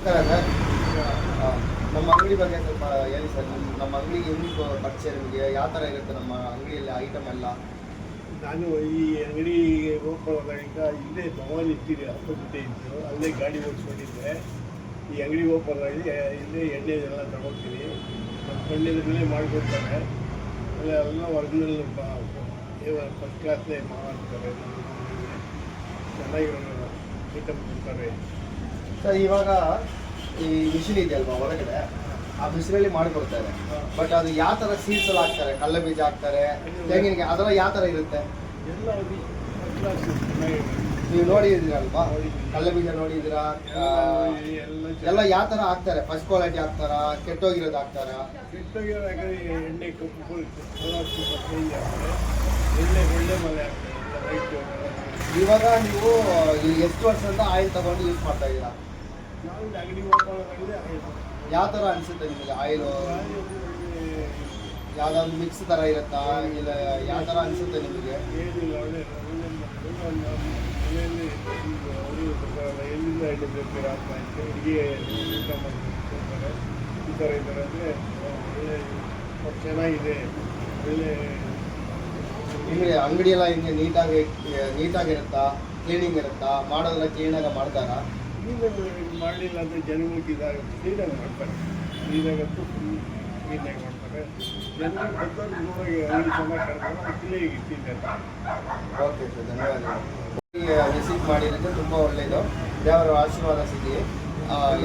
Sir ನಮ್ಮ ಅಂಗಡಿ ಬಗ್ಗೆ ಸ್ವಲ್ಪ ಹೇಳಿ ಸರ್. ನಮ್ಮ ಅಂಗಡಿಗೆ ಹೆಂಗೆ ಪರಿಚಯ ನಿಮಗೆ? ಯಾವ ಥರ ಇರುತ್ತೆ ನಮ್ಮ ಅಂಗಡಿಯಲ್ಲಿ ಐಟಮ್ ಎಲ್ಲ? ನಾನು ಈ ಅಂಗಡಿ ಓಪನ್ ಈಗ ಇಲ್ಲೇ ಭವಾನಿ ಇಟ್ಟಿದೆ, ಅಪ್ಪುತ್ತೆ ಇತ್ತು, ಅಲ್ಲೇ ಗಾಡಿ ಓಡಿಸ್ಕೊಂಡಿದ್ದೆ. ಈ ಅಂಗಡಿ ಓಪನ್ ಆಗಿ ಇಲ್ಲೇ ಎಣ್ಣೆ ಎಲ್ಲ ತಗೊಳ್ತೀನಿ. ನಮ್ಮ ಕೊಂಡೆದ ಮೇಲೆ ಮಾಡಿಕೊಡ್ತಾರೆ. ಆಮೇಲೆ ಎಲ್ಲ ಹೊರಗಿನಲ್ಲಿ ಫಸ್ಟ್ ಕ್ಲಾಸ್ನೇ ಮಾಡ್ತಾರೆ, ಚೆನ್ನಾಗಿರೋ ಐಟಮ್ ಕೊಡ್ತಾರೆ. ಸರ್ ಇವಾಗ ಈ ಮಿಷಿನ್ ಇದೆಯಲ್ವಾ ಹೊರಗಡೆ, ಆ ಮಿಷಿನಲ್ಲಿ ಮಾಡಿಕೊಡ್ತಾರೆ. ಬಟ್ ಅದು ಯಾವ ಥರ ಸೀಡ್ಸ್ ಎಲ್ಲ ಹಾಕ್ತಾರೆ? ಕಡಲೆ ಬೀಜ ಹಾಕ್ತಾರೆ, ತೆಂಗಿನಕಾಯಿ, ಅದೆಲ್ಲ ಯಾವ ಥರ ಇರುತ್ತೆ? ಎಲ್ಲ ಫಸ್ಟ್ ಕ್ಲಾಸ್ ಚೆನ್ನಾಗಿರುತ್ತೆ. ನೀವು ನೋಡಿದ್ದೀರಲ್ವಾ? ಕಡಲೆ ಬೀಜ ನೋಡಿದ್ದೀರಾ? ಎಲ್ಲ ಯಾವ ಥರ ಹಾಕ್ತಾರೆ? ಫಸ್ಟ್ ಕ್ವಾಲಿಟಿ ಹಾಕ್ತಾರಾ, ಕೆಟ್ಟೋಗಿರೋದು ಹಾಕ್ತಾರಾ? ಕೆಟ್ಟೋಗಿರೋ ಎಣ್ಣೆ ಕಪ್ಪು ಎಲ್ಲ ಸ್ವಲ್ಪ ಚೇಂಜ್ ಆಗ್ತದೆ. ಎಣ್ಣೆ ಒಳ್ಳೆ ಮಳೆ ಆಗ್ತದೆ, ಎಲ್ಲ ರೈಟ್. ಇವಾಗ ನೀವು ಇಲ್ಲಿ ಎಷ್ಟು ವರ್ಷದಿಂದ ಆಯಿಲ್ ತಗೊಂಡು ಯೂಸ್ ಮಾಡ್ತಾ ಇದ್ದೀರಾ? ನಾವು ಅಂಗಡಿ ಓಪನ್ ಆಗಿದೆ. ಯಾವ ಥರ ಅನಿಸುತ್ತೆ ನಿಮಗೆ ಆಯಿಲು? ಯಾವುದಾದ್ರು ಮಿಕ್ಸ್ ಥರ ಇರುತ್ತಾ, ಇಲ್ಲ ಯಾವ ಥರ ಅನಿಸುತ್ತೆ ನಿಮಗೆ? ಏನಿಲ್ಲ, ಒಳ್ಳೆ ಮನೆಯಲ್ಲಿ ಎಲ್ಲಿಂದ ಎಣ್ಣೆ ಬೇಕು ಆಗ್ತಾ ಇತ್ತು, ಅಡುಗೆ ಊಟ ಮಾಡ್ತಾರೆ. ಈ ಥರ ಇದ್ದಾರೆ ಅಂದರೆ ಒಳ್ಳೆ ಚೆನ್ನಾಗಿದೆ. ಒಳ್ಳೆ ನಿಮಗೆ ಅಂಗಡಿ ಎಲ್ಲ ಹಿಂಗೆ ನೀಟಾಗಿರುತ್ತಾ? ಕ್ಲೀನಿಂಗ್ ಇರುತ್ತಾ? ಮಾಡೋದೆಲ್ಲ ಕ್ಲೀನಾಗಿ ಮಾಡ್ತಾರಾ? ಕ್ಲೀನಾಗಿ ಮಾಡಲಿಲ್ಲ ಅಂದರೆ ಜನಗಳಿಗೆ ಇದಾಗುತ್ತೆ. ಕ್ಲೀನಾಗಿ ಮಾಡ್ತಾರೆ, ಕ್ಲೀನಾಗಂತೂ ಕ್ಲೀನಾಗಿ ಮಾಡ್ತಾರೆ. ಜನರಿಗೆ ಬಂದವರು ನೋಡಿ ಅಂಗಡಿ ಚೆನ್ನಾಗಿ ಕಾಣ್ತಾರೆ, ಕ್ಲೀನಾಗಿ ಇಟ್ಟಿದ್ದಾರೆ. ಓಕೆ ಸರ್, ಧನ್ಯವಾದಗಳು. ವಿಸಿಟ್ ಮಾಡಿರೋದು ತುಂಬ ಒಳ್ಳೆಯದು. ದೇವರ ಆಶೀರ್ವಾದ ಸಿಗಲಿ.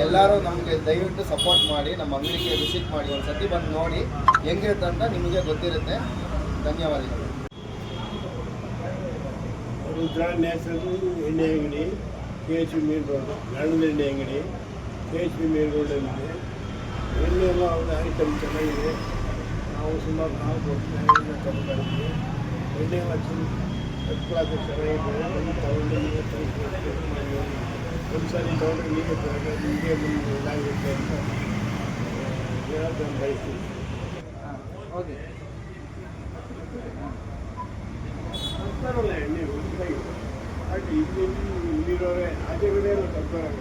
ಎಲ್ಲರೂ ನಮಗೆ ದಯವಿಟ್ಟು ಸಪೋರ್ಟ್ ಮಾಡಿ, ನಮ್ಮ ಅಂಗಡಿಗೆ ವಿಸಿಟ್ ಮಾಡಿ, ಒಂದು ಸತಿ ಬಂದು ನೋಡಿ ಹೆಂಗಿರುತ್ತೆ ಅಂತ ನಿಮಗೆ ಗೊತ್ತಿರುತ್ತೆ. ಧನ್ಯವಾದಗಳು. ರುದ್ರ ನ್ಯಾಸರು ಎಣ್ಣೆ ಅಂಗಡಿ, KHP ಮೇನ್ ರೋಡು, ಗಾಣದ ಎಣ್ಣೆ ಅಂಗಡಿ, KHP ಮೇನ್ ರೋಡಲ್ಲಿದೆ. ಎಣ್ಣೆ ಎಲ್ಲ ಒಂದು ಐಟಮ್ ಚೆನ್ನಾಗಿದೆ. ನಾವು ಸುಮಾರು 4 ವರ್ಷದಿಂದ ತಗೊಳ್ತಾ ಇದ್ದೀವಿ. ಎಣ್ಣೆ ಎಲ್ಲ ಫಸ್ಟ್ ಕ್ಲಾಸ್ ಚೆನ್ನಾಗಿದೆ. ತಗೊಂಡು ನೀವೇ ಮಾಡಿ, ಒಂದು ಸಾರಿ ತಗೊಂಡ್ರೆ ನೀವೇ ತಗೊಂಡ್ರೆ ನಿಮಗೆ ಮುಂದೆ ಇದಾಗುತ್ತೆ ಅಂತ ಹೇಳೋದನ್ನು ಬಯಸ್ತೀವಿ. ಓಕೆ, ಬರ್ತಾರಲ್ಲ ಎಣ್ಣೆ ಹುಡುಕಾಗಿ ಹಾಗೆ ಇಲ್ಲಿರೋರೆ ಆಚೆ ಕಡೆ ಎಲ್ಲ ಬರ್ತಾರಲ್ಲ.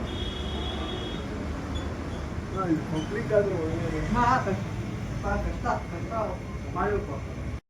ಪಬ್ಲಿಕ್ ಆದರೂ ಒಳ್ಳೆಯದು ಮಾಡಬೇಕು.